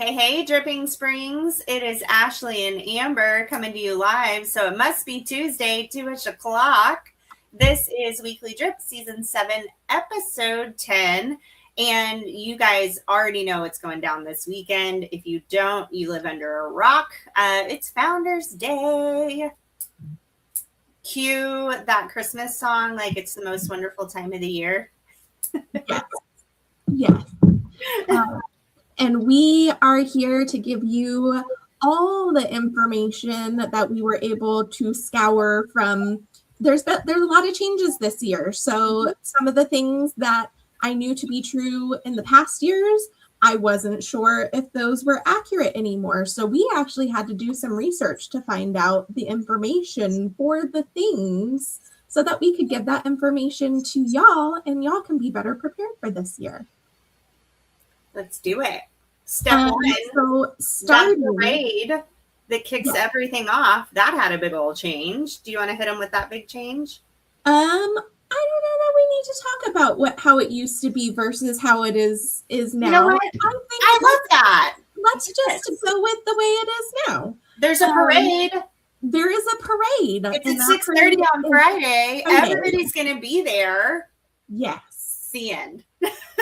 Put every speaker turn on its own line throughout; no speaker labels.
Hey, Dripping Springs. It is Ashley and Amber coming to you live. So it must be Tuesday, 2-ish o'clock. This is Weekly Drip, Season 7, Episode 10. And you guys already know what's going down this weekend. If you don't, you live under a rock. It's Founders Day. Cue that Christmas song like it's the most wonderful time of the year.
Yes. And we are here to give you all the information that we were able to scour from. There's a lot of changes this year. So some of the things that I knew to be true in the past years, I wasn't sure if those were accurate anymore. So we actually had to do some research to find out the information for the things so that we could give that information to y'all and y'all can be better prepared for this year.
Let's do it. Step one,
so starting
that parade that kicks everything off, that had a big old change. Do you want to hit them with that big change?
I don't know that we need to talk about how it used to be versus how it is now.
You know what? I love that.
Let's just go with the way it is now.
There's a parade.
There is a parade.
It's at 6:30 on Friday. Everybody's going to be there.
Yes.
The end.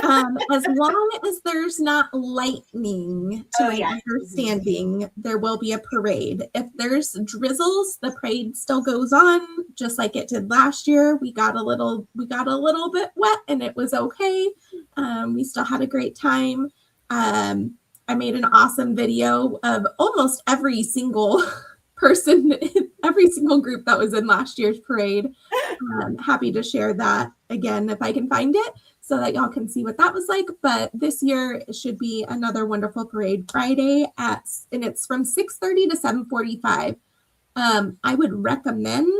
As long as there's not lightning, to my understanding, there will be a parade. If there's drizzles, the parade still goes on, just like it did last year. We got a little bit wet, and it was okay. We still had a great time. I made an awesome video of almost every single person, every single group that was in last year's parade. Happy to share that again if I can find it, so that y'all can see what that was like. But this year it should be another wonderful parade Friday and it's from 6:30 to 7:45. I would recommend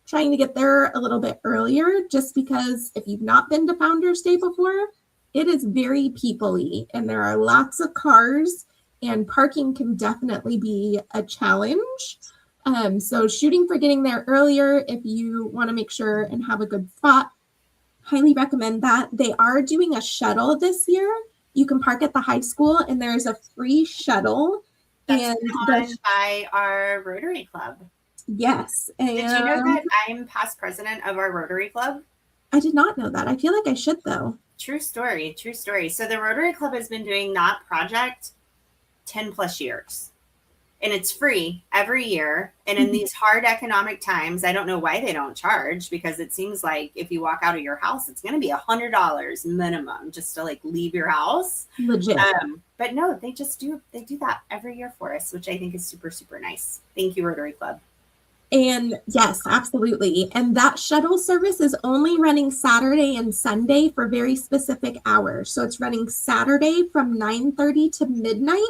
trying to get there a little bit earlier, just because if you've not been to Founders Day before, it is very people-y and there are lots of cars and parking can definitely be a challenge. So shooting for getting there earlier if you want to make sure and have a good spot. Highly recommend that. They are doing a shuttle this year. You can park at the high school and there's a free shuttle.
That's run by our Rotary Club.
Yes.
And did you know that I'm past president of our Rotary Club?
I did not know that. I feel like I should though.
True story. So the Rotary Club has been doing that project 10 plus years. And it's free every year. And in these hard economic times, I don't know why they don't charge, because it seems like if you walk out of your house, it's going to be $100 minimum just to like leave your house.
Legit.
But no, they do that every year for us, which I think is super, super nice. Thank you, Rotary Club.
And yes, absolutely. And that shuttle service is only running Saturday and Sunday for very specific hours. So it's running Saturday from 9:30 to midnight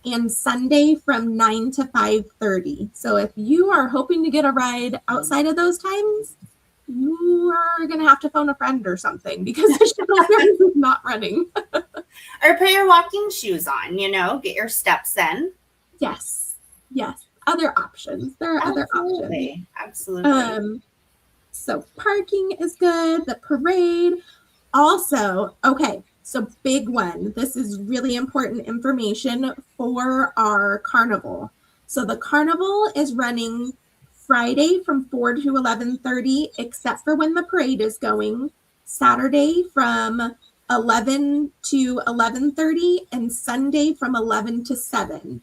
and Sunday from 9 to 5:30. So if you are hoping to get a ride outside of those times, you are going to have to phone a friend or something, because the shuttle service is not running.
Or put your walking shoes on, get your steps in.
Yes. Other options. There are other options.
Absolutely.
So parking is good. The parade. Also, okay. So big one. This is really important information for our carnival. So the carnival is running Friday from 4 to 11:30, except for when the parade is going. Saturday from 11 to 11:30 and Sunday from 11 to 7.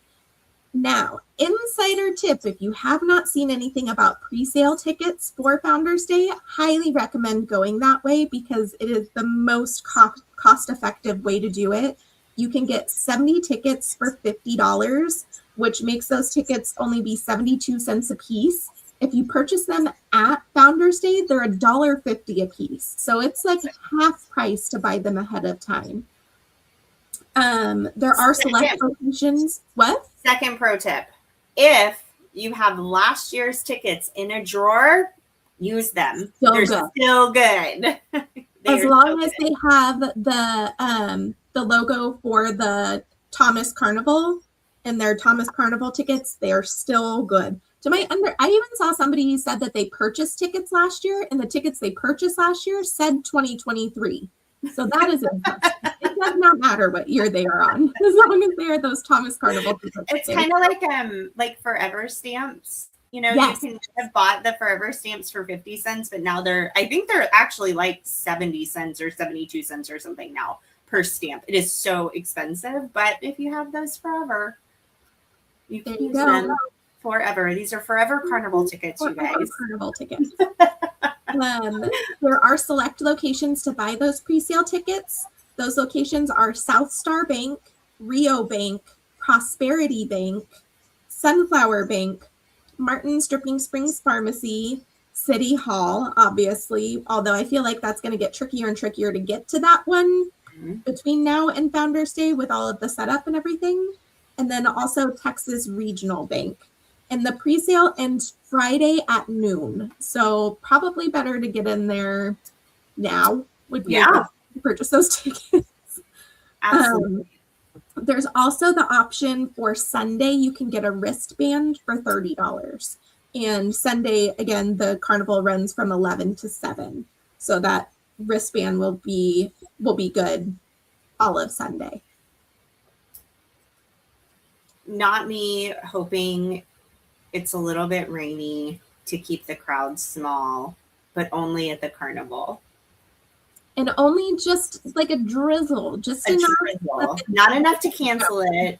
Now, insider tip, if you have not seen anything about pre-sale tickets for Founders Day, highly recommend going that way, because it is the most cost-effective way to do it. You can get 70 tickets for $50, which makes those tickets only be 72 cents a piece. If you purchase them at Founders Day, they're $1.50 a piece. So it's like half price to buy them ahead of time. There are select locations. What?
Second pro tip. If you have last year's tickets in a drawer, use them. They're still good.
As long as they have the logo for the Thomas Carnival and their Thomas Carnival tickets, they are still good. I even saw somebody who said that they purchased tickets last year, and the tickets they purchased last year said 2023. So that is important. It does not matter what year they are on, as long as they are those Thomas Carnival tickets.
It's kind of like Forever stamps. You know,
Yes.
You can have bought the Forever stamps for 50 cents, but now I think they're actually like 70 cents or 72 cents or something now per stamp. It is so expensive, but if you have those forever, you can use them forever. These are Forever Carnival tickets, you guys.
Carnival tickets. There are select locations to buy those pre-sale tickets. Those locations are South Star Bank, Rio Bank, Prosperity Bank, Sunflower Bank, Martin's Dripping Springs Pharmacy, City Hall, obviously, although I feel like that's going to get trickier and trickier to get to that one between now and Founders Day with all of the setup and everything. And then also Texas Regional Bank. And the pre-sale ends Friday at noon. So probably better to get in there now would be to purchase those tickets.
Absolutely.
There's also the option for Sunday. You can get a wristband for $30. And Sunday, again, the carnival runs from 11 to 7. So that wristband will be good all of Sunday.
Not me hoping it's a little bit rainy to keep the crowd small, but only at the carnival.
And only just like a drizzle, just enough.
Not enough to cancel it,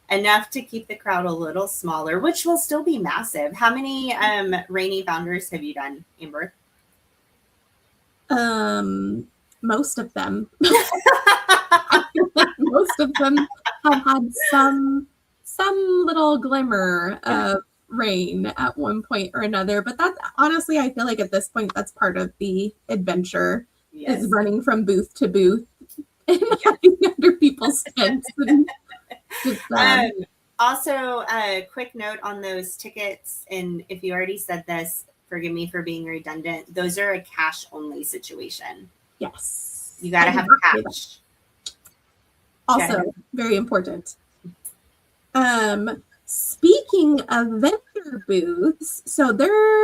enough to keep the crowd a little smaller, which will still be massive. How many rainy Founders have you done, Amber?
Most of them. I feel like most of them have had some little glimmer of rain at one point or another. But that's honestly, I feel like at this point, that's part of the adventure. Yes. Is running from booth to booth and hiding under people's tents.
Also, a quick note on those tickets, and if you already said this, forgive me for being redundant. Those are a cash only situation.
Yes.
You got to have cash.
Also, very important. Speaking of vendor booths, so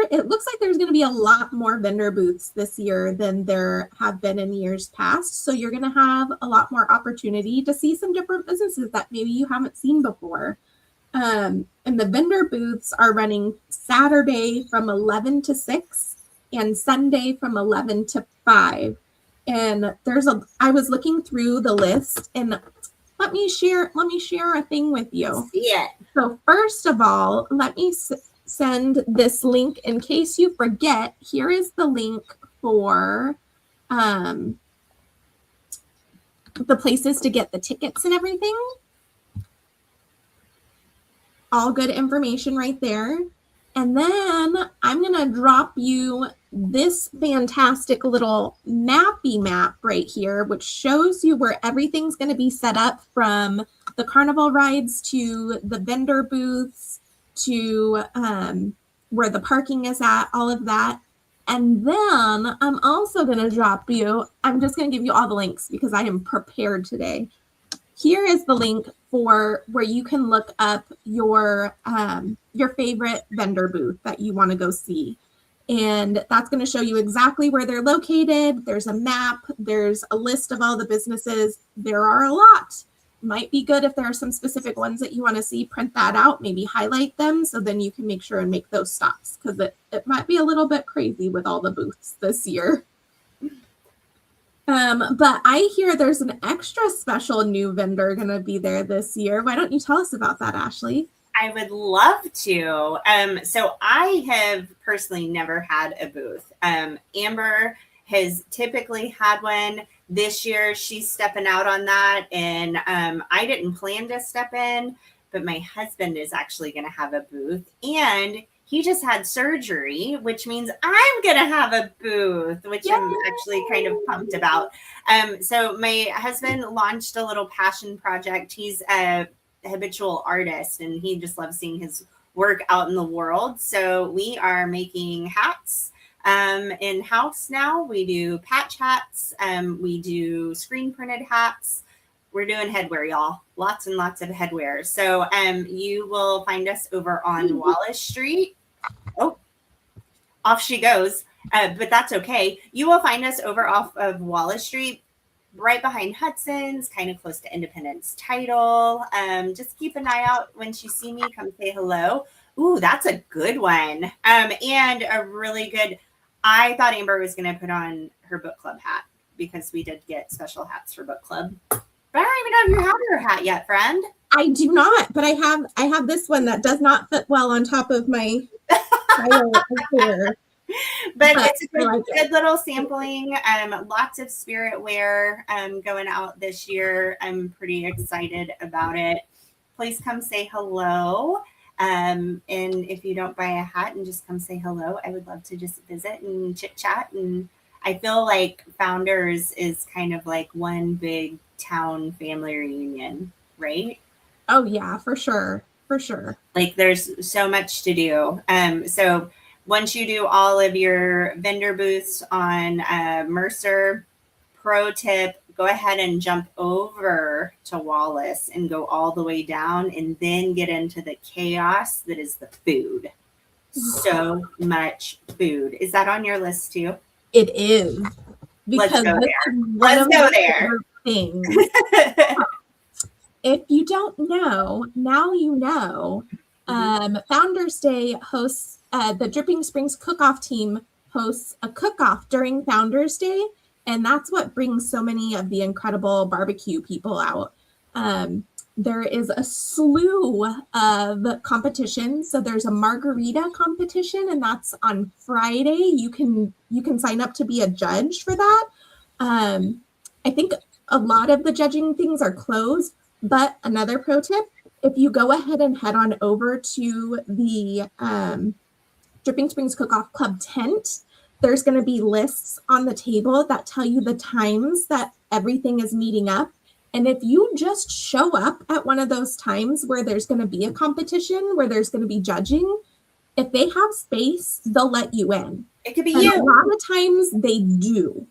it looks like there's going to be a lot more vendor booths this year than there have been in years past. So you're going to have a lot more opportunity to see some different businesses that maybe you haven't seen before. And the vendor booths are running Saturday from 11 to 6 and Sunday from 11 to 5. And I was looking through the list, and let me share a thing with you.
Yeah.
So first of all, let me send this link in case you forget. Here is the link for the places to get the tickets and everything. All good information right there. And then I'm going to drop you this fantastic little mappy map right here, which shows you where everything's going to be set up, from the carnival rides to the vendor booths to where the parking is at, all of that. And then I'm also going to drop you, I'm just going to give you all the links because I am prepared today. Here is the link for where you can look up your favorite vendor booth that you want to go see. And that's going to show you exactly where they're located. There's a map. There's a list of all the businesses. There are a lot. Might be good if there are some specific ones that you want to see, print that out, maybe highlight them so then you can make sure and make those stops, because it might be a little bit crazy with all the booths this year. But I hear there's an extra special new vendor going to be there this year. Why don't you tell us about that, Ashley?
I would love to. So I have personally never had a booth. Amber has typically had one. This year she's stepping out on that, and I didn't plan to step in, but my husband is actually going to have a booth, and he just had surgery, which means I'm going to have a booth, which Yay! I'm actually kind of pumped about. So my husband launched a little passion project. He's a habitual artist, and he just loves seeing his work out in the world. So we are making hats in-house now. We do patch hats. We do screen printed hats. We're doing headwear, y'all. Lots and lots of headwear. So you will find us over on Wallace Street. Oh, off she goes. But that's okay. You will find us over off of Wallace Street. right behind Hudson's, kind of close to Independence Title. Just keep an eye out. When you see me, come say hello. Ooh, that's a good one. And a really good, I thought Amber was going to put on her book club hat because we did get special hats for book club. But I don't even know if you have your hat yet, friend.
I do not, but I have this one that does not fit well on top of my hair.
But it's a good little sampling. Lots of spirit wear going out this year. I'm pretty excited about it. Please come say hello. And if you don't buy a hat and just come say hello, I would love to just visit and chit chat. And I feel like Founders is kind of like one big town family reunion, right?
Oh yeah, for sure. For sure.
Like there's so much to do. So once you do all of your vendor booths on Mercer, pro tip, go ahead and jump over to Wallace and go all the way down and then get into the chaos that is the food. So much food. Is that on your list too?
It is.
Because Let's go there.
Things. If you don't know, now you know. Founders Day hosts, the Dripping Springs Cook-Off team hosts a cook-off during Founders Day, and that's what brings so many of the incredible barbecue people out. There is a slew of competitions. So there's a margarita competition, and that's on Friday. You can sign up to be a judge for that. I think a lot of the judging things are closed, but another pro tip, if you go ahead and head on over to the Dripping Springs Cook-Off Club tent, there's going to be lists on the table that tell you the times that everything is meeting up. And if you just show up at one of those times where there's going to be a competition, where there's going to be judging, if they have space, they'll let you in.
It could be you.
A lot of times they do.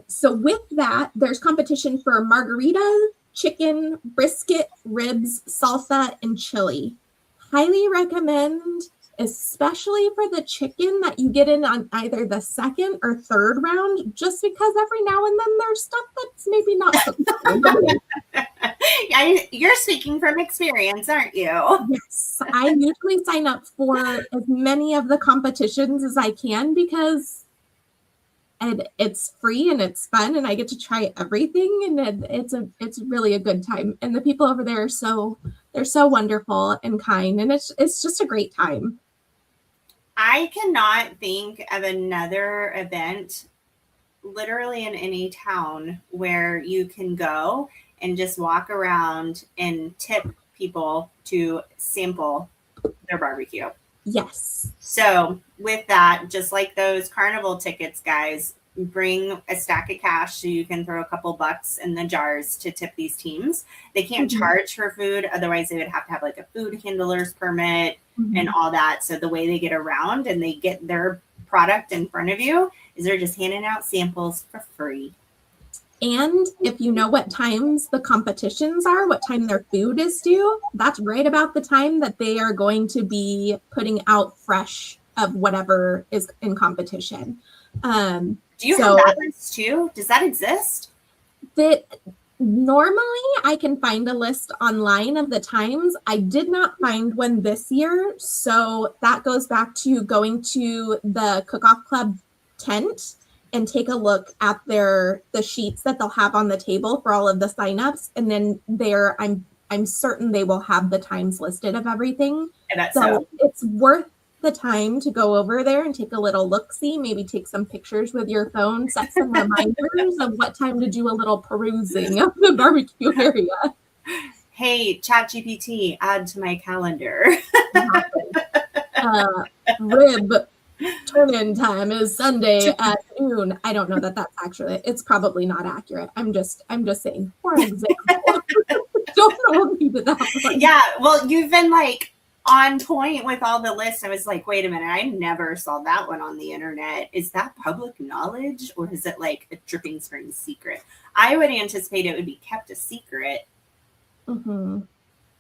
So with that, there's competition for margarita, chicken, brisket, ribs, salsa, and chili. Highly recommend, especially for the chicken, that you get in on either the second or third round, just because every now and then there's stuff that's maybe not so good.
You're speaking from experience, aren't you?
Yes, I usually sign up for as many of the competitions as I can because it's free and it's fun and I get to try everything, and it's really a good time. And the people over there they're so wonderful and kind, and it's just a great time.
I cannot think of another event literally in any town where you can go and just walk around and tip people to sample their barbecue.
Yes.
So with that, just like those carnival tickets, guys, bring a stack of cash so you can throw a couple bucks in the jars to tip these teams. They can't charge for food. Otherwise, they would have to have like a food handler's permit and all that. So the way they get around and they get their product in front of you is they're just handing out samples for free.
And if you know what times the competitions are, what time their food is due, that's right about the time that they are going to be putting out fresh of whatever is in competition.
Do you have that list too? Does that exist?
Normally I can find a list online of the times. I did not find one this year. So that goes back to going to the Cook-Off Club tent and take a look at the sheets that they'll have on the table for all of the signups. And then I'm certain they will have the times listed of everything. So it's worth the time to go over there and take a little look-see, maybe take some pictures with your phone, set some reminders of what time to do a little perusing of the barbecue area.
Hey, ChatGPT, add to my calendar.
Rib turn-in time is Sunday at noon. I don't know that that's actually, it's probably not accurate. I'm just saying, for example. Don't hold me to that one.
Yeah, well, you've been like on point with all the lists. I was like, wait a minute, I never saw that one on the internet. Is that public knowledge or is it like a Dripping Springs secret? I would anticipate it would be kept a secret.
Mm-hmm.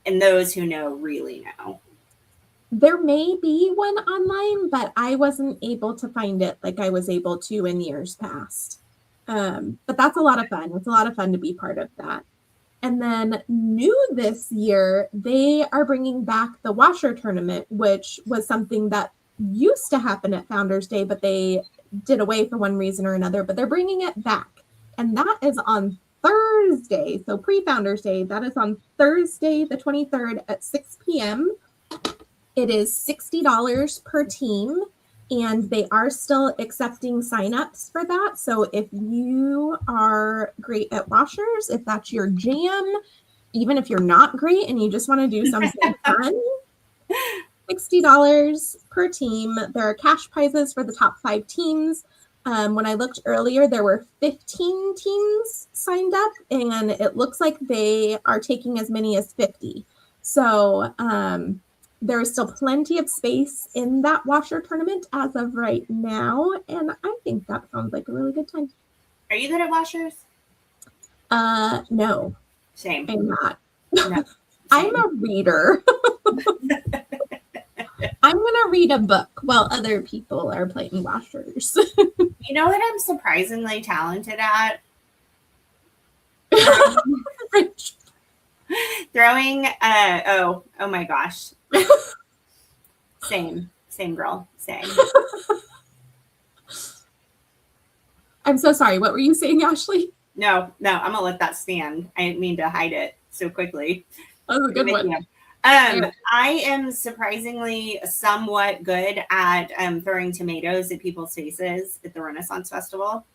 And those who know really know.
There may be one online, but I wasn't able to find it like I was able to in years past. But that's a lot of fun. It's a lot of fun to be part of that. And then new this year, they are bringing back the washer tournament, which was something that used to happen at Founders Day, but they did away for one reason or another, but they're bringing it back. And that is on Thursday. So pre-Founders Day, that is on Thursday, the 23rd at 6 p.m. It is $60 per team, and they are still accepting signups for that. So if you are great at washers, if that's your jam, even if you're not great and you just want to do something fun, $60 per team. There are cash prizes for the top 5 teams. When I looked earlier, there were 15 teams signed up, and it looks like they are taking as many as 50. So there is still plenty of space in that washer tournament as of right now, and I think that sounds like a really good time.
Are you good at washers?
No.
Same.
I'm not.
No,
I'm a reader. I'm going to read a book while other people are playing washers.
You know what I'm surprisingly talented at? Throwing, oh my gosh. Same girl, same.
I'm so sorry. What were you saying, Ashley?
No, I'm gonna let that stand. I didn't mean to hide it so quickly.
That was a good one.
I am surprisingly somewhat good at throwing tomatoes at people's faces at the Renaissance Festival.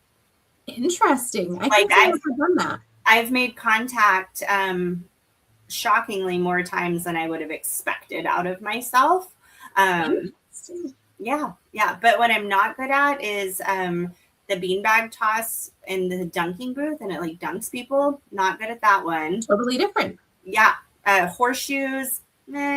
Interesting. I think I've never done that.
I've made contact shockingly more times than I would have expected out of myself. Yeah. But what I'm not good at is the beanbag toss in the dunking booth, and it like dunks people. Not good at that one.
Totally different.
Yeah. Horseshoes,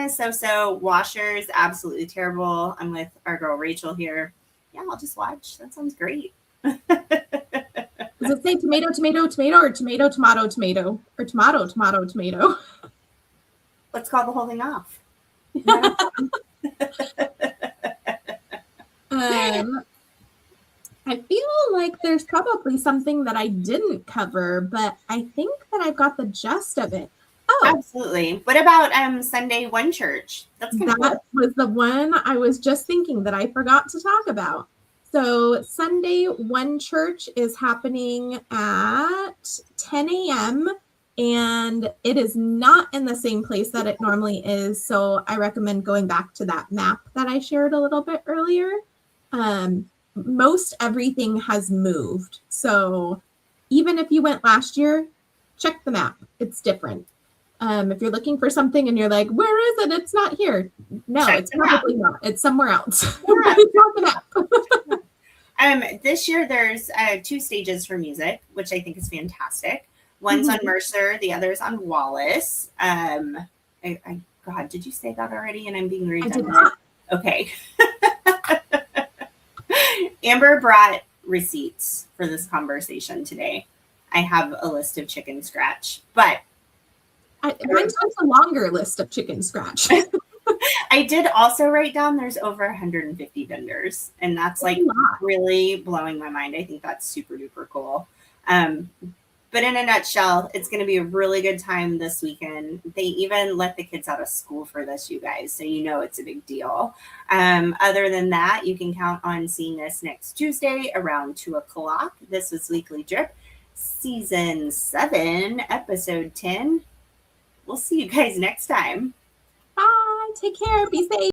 so. Washers, absolutely terrible. I'm with our girl Rachel here. Yeah, I'll just watch. That sounds great.
Does it say tomato, tomato, tomato, or tomato, tomato, tomato, or tomato, tomato, tomato?
Let's call the whole thing off.
I feel like there's probably something that I didn't cover, but I think that I've got the gist of it. Oh,
absolutely. What about Sunday One Church?
That was the one I was just thinking that I forgot to talk about. So Sunday One Church is happening at 10 a.m. and it is not in the same place that it normally is. So I recommend going back to that map that I shared a little bit earlier. Most everything has moved. So even if you went last year, check the map. It's different. If you're looking for something and you're like, where is it? It's not here. No, it's probably not. It's somewhere else. It's on the
map. This year there's 2 stages for music, which I think is fantastic. One's on Mercer, the other's on Wallace. God, did you say that already? And I'm being redundant. Okay. Amber brought receipts for this conversation today. I have a list of chicken scratch, but
mine's a longer list of chicken scratch.
I did also write down there's over 150 vendors, and that's like really blowing my mind. I think that's super duper cool. But in a nutshell, it's going to be a really good time this weekend. They even let the kids out of school for this, you guys, so you know it's a big deal. Other than that, you can count on seeing us next Tuesday around 2:00. This was Weekly Drip, Season 7, Episode 10. We'll see you guys next time.
Bye. Take care. Be safe.